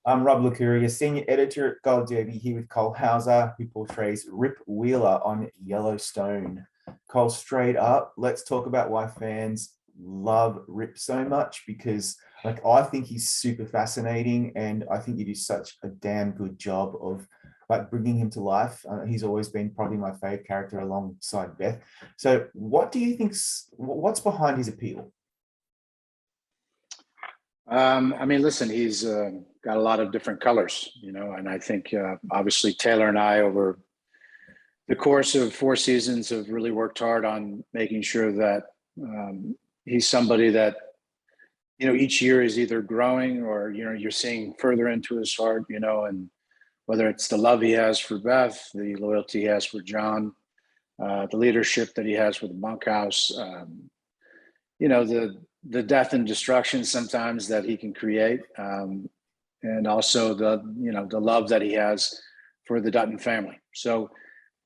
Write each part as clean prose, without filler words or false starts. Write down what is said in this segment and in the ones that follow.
I'm Rob Licuria, senior editor at Gold Derby, here with Cole Hauser, who portrays Rip Wheeler on Yellowstone. Cole, straight up, let's talk about why fans love Rip so much, because I think he's super fascinating, and I think you do such a damn good job of bringing him to life. He's always been probably my favorite character alongside Beth. So what do you what's behind his appeal? Listen, he's got a lot of different colors, and I think obviously Taylor and I, over the course of 4 seasons, have really worked hard on making sure that he's somebody that, each year is either growing or, you're seeing further into his heart, and whether it's the love he has for Beth, the loyalty he has for John, the leadership that he has with the bunkhouse, the death and destruction sometimes that he can create, and also the love that he has for the Dutton family. So,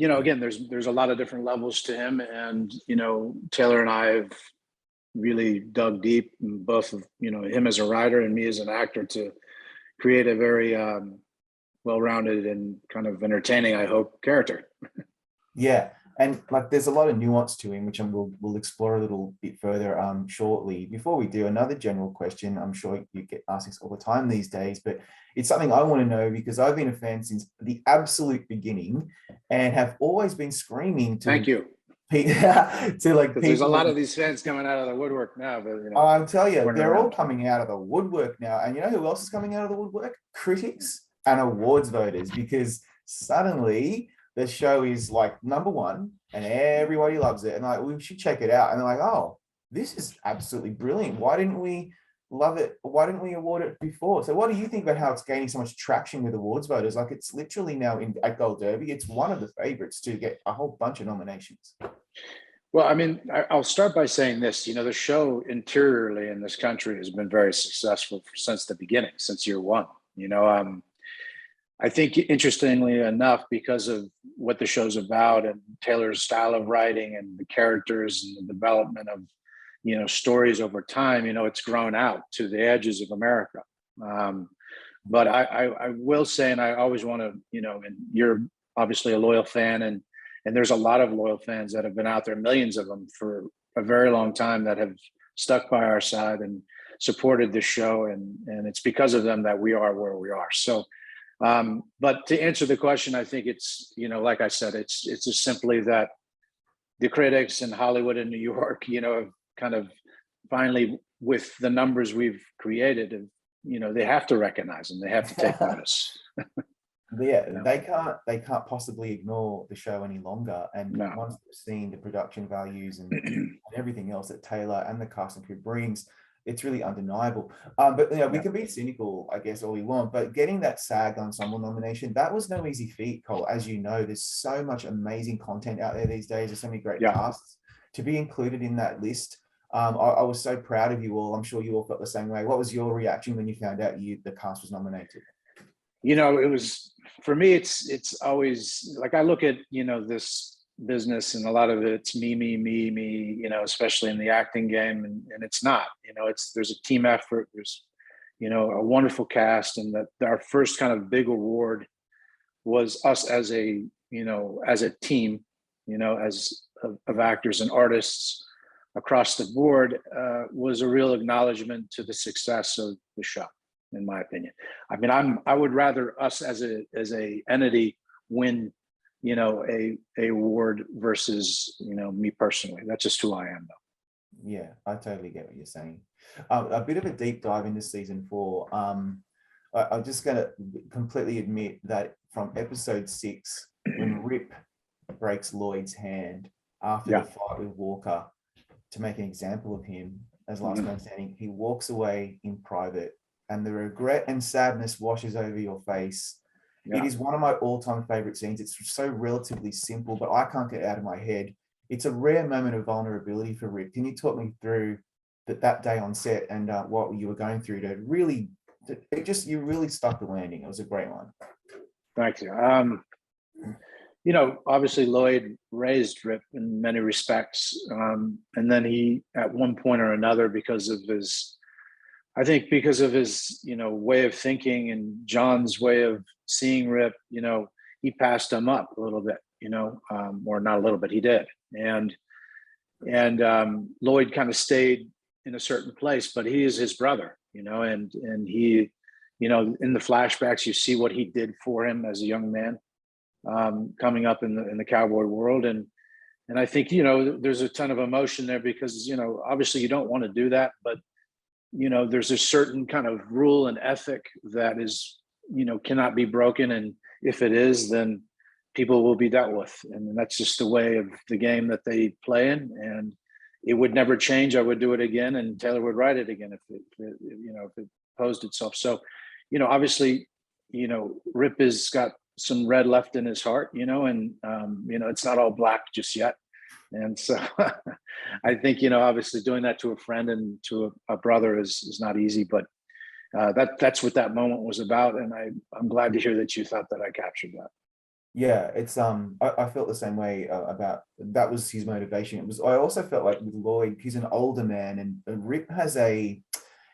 again, there's a lot of different levels to him, and Taylor and I have really dug deep, in both of him as a writer and me as an actor, to create a very well-rounded and kind of entertaining, I hope, character. Yeah. And there's a lot of nuance to him, which we'll explore a little bit further shortly. Before we do, another general question. I'm sure you get asked this all the time these days, but it's something I want to know because I've been a fan since the absolute beginning and have always been screaming to. Thank you. There's a lot of these fans coming out of the woodwork now, but I'll tell you, they're all coming out of the woodwork now. And you know who else is coming out of the woodwork? Critics and awards voters, because suddenly the show is #1 and everybody loves it. And we should check it out. And they're like, oh, this is absolutely brilliant. Why didn't we love it? Why didn't we award it before? So what do you think about how it's gaining so much traction with awards voters? It's literally now at Gold Derby, it's one of the favorites to get a whole bunch of nominations. Well, I'll start by saying this. The show interiorly in this country has been very successful since the beginning, since year one. I think, interestingly enough, because of what the show's about and Taylor's style of writing and the characters and the development of, stories over time, it's grown out to the edges of America. But I will say, and I always want to, and you're obviously a loyal fan, and there's a lot of loyal fans that have been out there, millions of them, for a very long time, that have stuck by our side and supported the show. And it's because of them that we are where we are. So, but to answer the question, I think it's, like I said, it's just simply that the critics in Hollywood and New York, have kind of finally, with the numbers we've created, they have to recognize them. They have to take notice. Yeah, they can't possibly ignore the show any longer. And once they've seen the production values and everything else that Taylor and the cast and crew brings, it's really undeniable. But we can be cynical, I guess, all we want. But getting that SAG ensemble nomination, that was no easy feat, Cole. As you know, there's so much amazing content out there these days. There's so many great casts. To be included in that list, I was so proud of you all. I'm sure you all felt the same way. What was your reaction when you found out the cast was nominated? It was, for me, it's always I look at, this business, and a lot of it's me, especially in the acting game. And it's not, there's a team effort. There's, a wonderful cast. And that our first kind of big award was us as a team, as of actors and artists across the board, was a real acknowledgement to the success of the show, in my opinion. I would rather us as a entity win, a award versus, me personally. That's just who I am, though. Yeah, I totally get what you're saying. A bit of a deep dive into season 4. I'm just going to completely admit that from episode 6, when Rip breaks Lloyd's hand after the fight with Walker to make an example of him as last man standing, he walks away in private, and the regret and sadness washes over your face. It is one of my all-time favorite scenes. It's so relatively simple, but I can't get it out of my head. It's a rare moment of vulnerability for Rip. Can you talk me through that day on set and what you were going through to really, you really stuck the landing. It was a great one. Thank you. Obviously Lloyd raised Rip in many respects. And then he, at one point or another, because of his I think because of his, way of thinking and John's way of seeing Rip, he passed him up a little bit, or not a little bit, he did. And Lloyd kind of stayed in a certain place, but he is his brother, and he, in the flashbacks, you see what he did for him as a young man, coming up in the cowboy world. And I think, there's a ton of emotion there because, obviously you don't want to do that, but there's a certain kind of rule and ethic that is, cannot be broken. And if it is, then people will be dealt with. And that's just the way of the game that they play in. And it would never change. I would do it again. And Taylor would write it again if it posed itself. So, obviously, Rip has got some red left in his heart, and, it's not all black just yet. And so I think, obviously doing that to a friend and to a brother is not easy, but that's what that moment was about. And I'm glad to hear that you thought that I captured that. Yeah, it's I felt the same way about that was his motivation. I also felt like with Lloyd, he's an older man, and Rip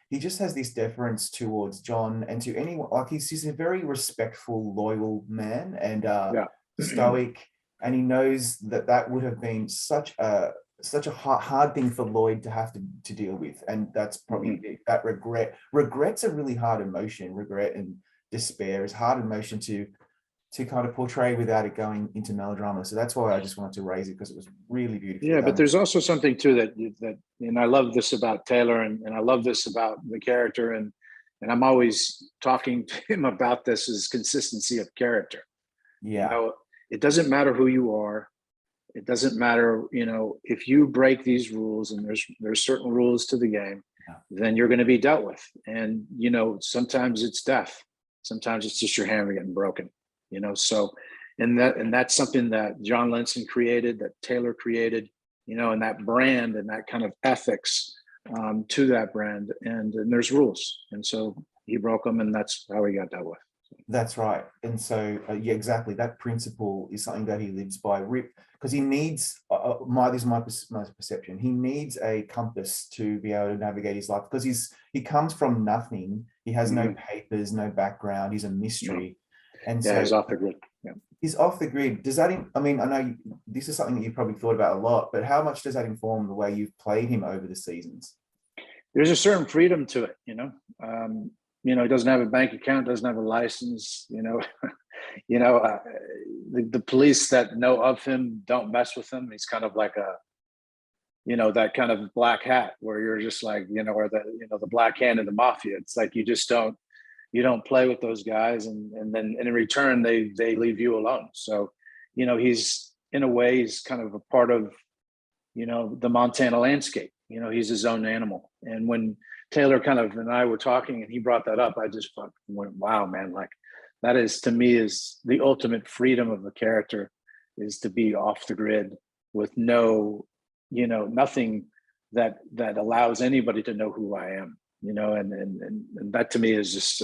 he just has this deference towards John and to anyone. Like he's a very respectful, loyal man, and stoic. And he knows that would have been such a hard thing for Lloyd to have to deal with. And that's probably that regret. Regret's a really hard emotion. Regret and despair is hard emotion to kind of portray without it going into melodrama. So that's why I just wanted to raise it, because it was really beautiful. Yeah, but there's also something too that and I love this about Taylor, and I love this about the character, and I'm always talking to him about this, is consistency of character. Yeah. It doesn't matter who you are. It doesn't matter, if you break these rules, and there's certain rules to the game, then you're going to be dealt with. And, sometimes it's death. Sometimes it's just your hammer getting broken, so, and that's something that John Lenson created, that Taylor created, and that brand and that kind of ethics to that brand. And there's rules. And so he broke them, and that's how he got dealt with. That's right. And so, yeah, exactly. That principle is something that he lives by. Rip, because he needs, this is my perception, he needs a compass to be able to navigate his life, because he comes from nothing. He has no papers, no background. He's a mystery. And so he's off the grid. Yeah. He's off the grid. Does that, I know this is something that you've probably thought about a lot, but how much does that inform the way you've played him over the seasons? There's a certain freedom to it, he doesn't have a bank account, doesn't have a license, the police that know of him don't mess with him. He's kind of like that kind of black hat where you're just like, or the black hand of the mafia. It's like, you don't play with those guys. And then in return, they leave you alone. So, he's, in a way, he's kind of a part of, the Montana landscape. He's his own animal. And when Taylor and I were talking and he brought that up, I just went, wow, man, like that is, to me, is the ultimate freedom of a character, is to be off the grid with no, nothing that allows anybody to know who I am, and that to me is just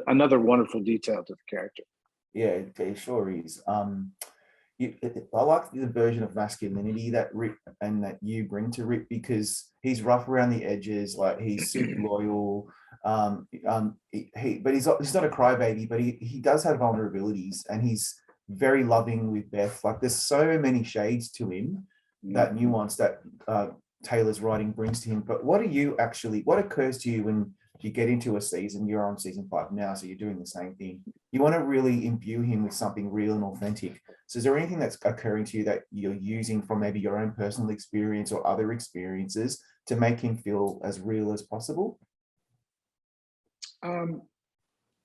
another wonderful detail to the character. Yeah, it sure is. I like the version of masculinity that Rip and that you bring to Rip, because he's rough around the edges, like he's super loyal. But he's not a crybaby, but he does have vulnerabilities, and he's very loving with Beth. Like there's so many shades to him, that nuance that Taylor's writing brings to him. But what occurs to you when you get into a season? You're on season 5 now, so you're doing the same thing. You want to really imbue him with something real and authentic. So is there anything that's occurring to you that you're using from maybe your own personal experience or other experiences to make him feel as real as possible?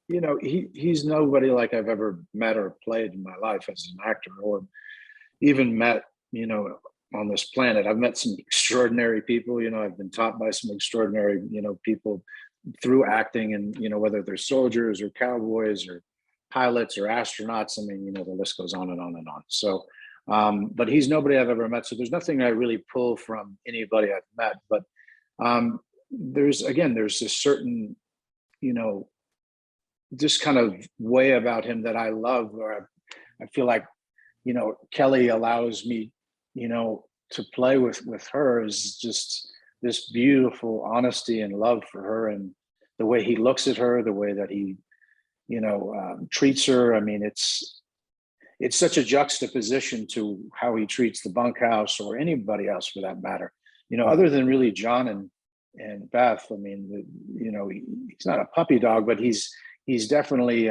He's nobody like I've ever met or played in my life as an actor, or even met, on this planet. I've met some extraordinary people, I've been taught by some extraordinary, people through acting, and, whether they're soldiers or cowboys or pilots or astronauts. I mean, the list goes on and on and on. So, but he's nobody I've ever met. So there's nothing I really pull from anybody I've met, but there's this certain, just kind of way about him that I love, where I feel like, Kelly allows me, to play with her, is just this beautiful honesty and love for her, and the way he looks at her, the way that he, treats her. I mean, it's such a juxtaposition to how he treats the bunkhouse or anybody else for that matter. Other than really John and Beth. I mean, he's not a puppy dog, but he's definitely,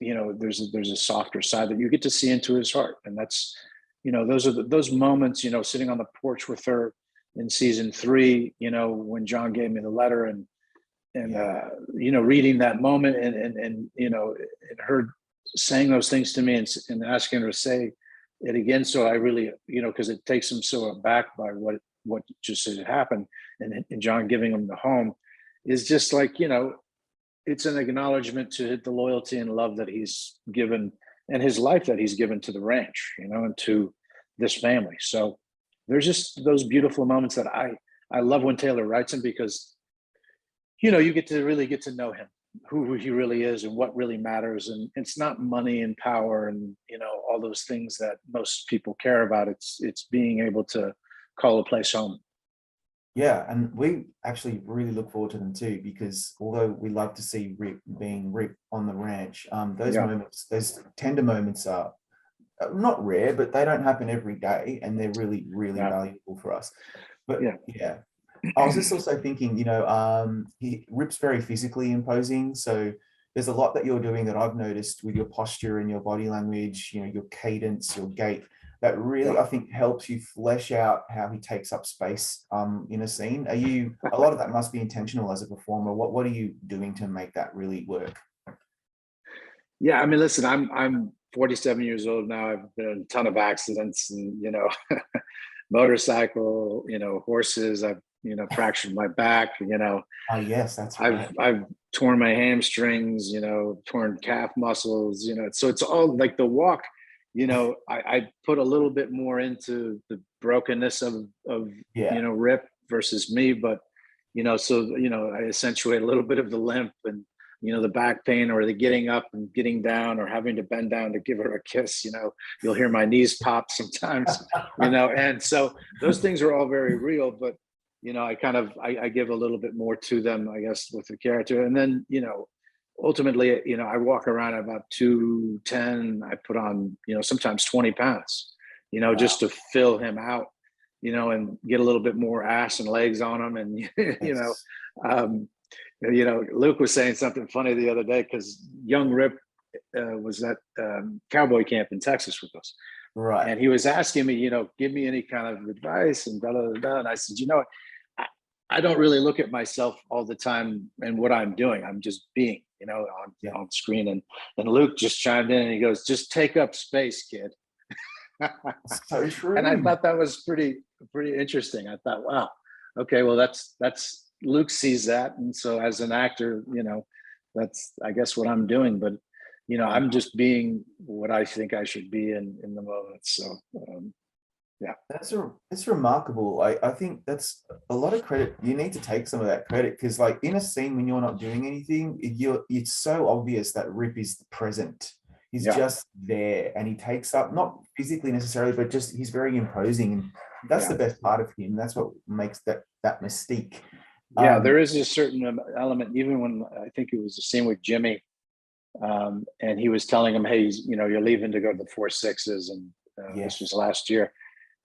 there's a softer side that you get to see into his heart, and that's, those are those moments. Sitting on the porch with her in season 3. When John gave me the letter, and reading that moment, and her saying those things to me, and asking her to say it again. So I really, because it takes him so aback by what just had happened, and John giving him the home is just like, it's an acknowledgement to the loyalty and love that he's given, and his life that he's given to the ranch, and to this family. So there's just those beautiful moments that I love when Taylor writes him, because you get to really get to know him, who he really is, and what really matters. And it's not money and power and all those things that most people care about. It's being able to call a place home. Yeah, and we actually really look forward to them too, because although we love to see Rip being Rip on the ranch, those moments, those tender moments are not rare, but they don't happen every day, and they're really, really valuable for us. But yeah. I was just also thinking, Rip's very physically imposing. So there's a lot that you're doing that I've noticed with your posture and your body language, your cadence, your gait, that really, I think, helps you flesh out how he takes up space in a scene. A lot of that must be intentional as a performer. What are you doing to make that really work? Yeah, I mean, listen, I'm 47 years old now. I've been in a ton of accidents, and motorcycle, horses. I've fractured my back. Oh yes, that's right. I've torn my hamstrings. Torn calf muscles. So it's all like the walk. I put a little bit more into the brokenness of Rip versus me, but I accentuate a little bit of the limp and the back pain, or the getting up and getting down, or having to bend down to give her a kiss. You'll hear my knees pop sometimes. And so those things are all very real, but I give a little bit more to them, I guess, with the character. And then ultimately, I walk around at about 210. I put on sometimes 20 pounds, Wow. just to fill him out, and get a little bit more ass and legs on him. And Luke was saying something funny the other day, because young Rip was at cowboy camp in Texas with us, right? And he was asking me, give me any kind of advice and blah, blah, blah. And I said, I don't really look at myself all the time and what I'm doing. I'm just being, on screen. And Luke just chimed in and he goes, just take up space, kid. So true. And I thought that was pretty interesting. I thought, wow, okay, well, that's Luke sees that. And so as an actor, that's, I guess, what I'm doing. But, I'm just being what I think I should be in the moment. So, yeah. It's remarkable. I think that's a lot of credit. You need to take some of that credit, because like in a scene when you're not doing anything, it's so obvious that Rip is present. He's just there, and he takes up, not physically necessarily, but just he's very imposing, and that's the best part of him. That's what makes that mystique. Yeah, there is a certain element, even when I think it was the scene with Jimmy, and he was telling him, hey, you're leaving to go to the 4 Sixes, and this was last year.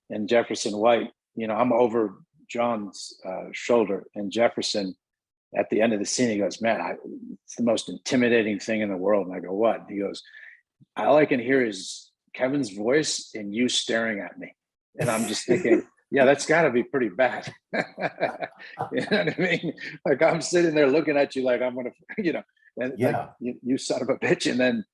And Jefferson White, I'm over John's shoulder, and Jefferson, at the end of the scene, he goes, man, it's the most intimidating thing in the world. And I go, what? He goes, all I can hear is Kevin's voice and you staring at me. And I'm just thinking, yeah, that's got to be pretty bad. You know what I mean? Like, I'm sitting there looking at you like I'm going to, like, you son of a bitch. And then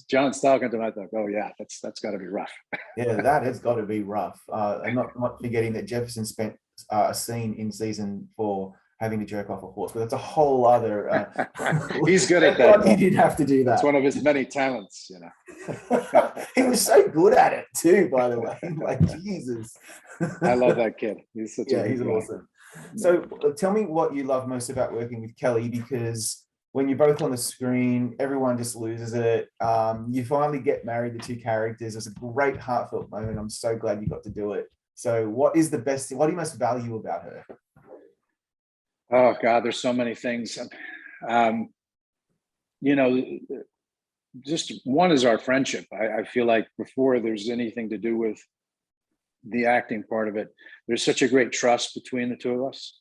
John's talking to him. I thought, oh yeah, that's got to be rough. Yeah, that has got to be rough. And not forgetting that Jefferson spent a scene in season 4 having to jerk off a horse, but that's a whole other. He's good at that. He didn't have to do that. It's one of his many talents, He was so good at it too, by the way. Like, Jesus. I love that kid. He's such he's awesome. So tell me what you love most about working with Kelly, because when you're both on the screen, everyone just loses it. You finally get married, the two characters. It's a great heartfelt moment. I'm so glad you got to do it. So what is the best thing? What do you most value about her? Oh God, there's so many things. You know, just one is our friendship. I feel like before there's anything to do with the acting part of it, there's such a great trust between the two of us.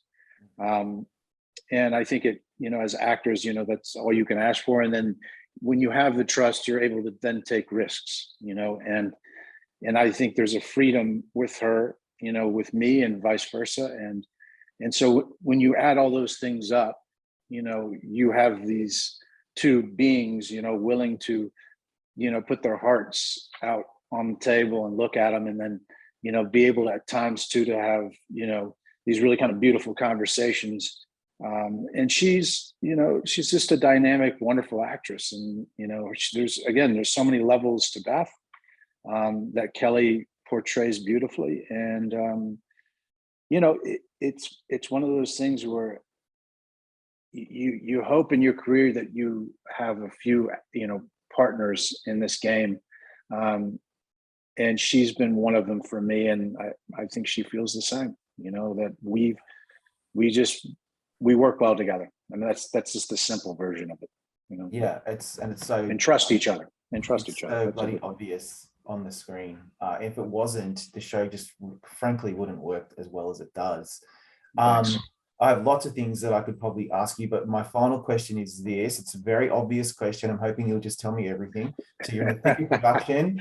And I think it, as actors, that's all you can ask for. And then when you have the trust, you're able to then take risks, and I think there's a freedom with her, with me and vice versa. And so when you add all those things up, you have these two beings, willing to, put their hearts out on the table and look at them, and then, be able at times too to have, these really kind of beautiful conversations. And she's just a dynamic, wonderful actress. And, there's so many levels to Beth that Kelly portrays beautifully. And, it's one of those things where you hope in your career that you have a few, partners in this game. And she's been one of them for me. And I think she feels the same, that we work well together. I mean, that's just the simple version of it, Yeah, it's so, and trust each other and trust each other. So bloody obvious on the screen. If it wasn't, the show just frankly wouldn't work as well as it does. I have lots of things that I could probably ask you, but my final question is this. It's a very obvious question. I'm hoping you'll just tell me everything. So you're in the thick of production.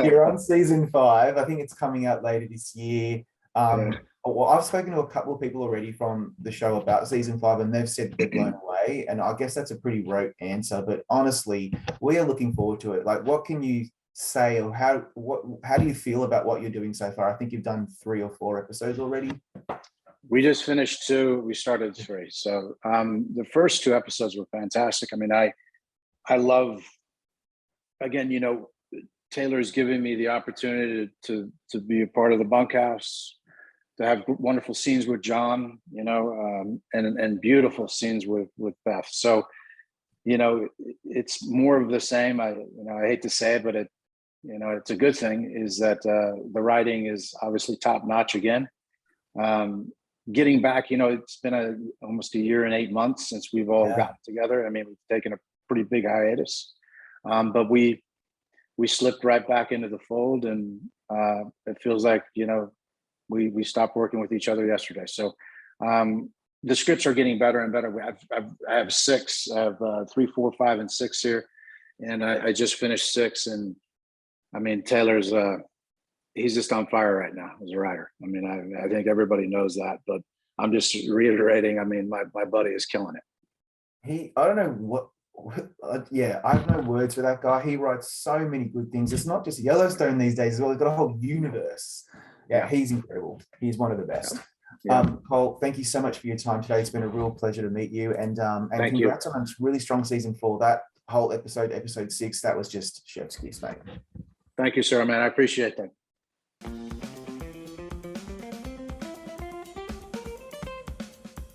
You're on season 5. I think it's coming out later this year. Well, I've spoken to a couple of people already from the show about season 5, and they've said they're blown away. And I guess that's a pretty rote answer, but honestly, we are looking forward to it. Like, what can you say, or how do you feel about what you're doing so far? I think you've done 3 or 4 episodes already. We just finished 2. We started 3. So the first 2 episodes were fantastic. I mean, I love, again, Taylor's giving me the opportunity to be a part of the bunkhouse, to have wonderful scenes with John, and beautiful scenes with Beth. So, it's more of the same. I hate to say it, but it's a good thing, is that the writing is obviously top notch again. Getting back, it's been almost a year and 8 months since we've all gotten together. I mean, we've taken a pretty big hiatus, but we slipped right back into the fold, and it feels like, we stopped working with each other yesterday. So the scripts are getting better and better. I have 6. I have 3, 4, 5, and 6 here, and I just finished 6. And I mean, Taylor's he's just on fire right now as a writer. I mean, I think everybody knows that, but I'm just reiterating. I mean, my buddy is killing it. I don't know what. I have no words for that guy. He writes so many good things. It's not just Yellowstone these days as well. He's got a whole universe. Yeah, he's incredible. He's one of the best. Cole, thank you so much for your time today. It's been a real pleasure to meet you. And congrats on a really strong season 4. That whole episode 6, that was just chef's kiss, mate. Thank you, sir, man. I appreciate that.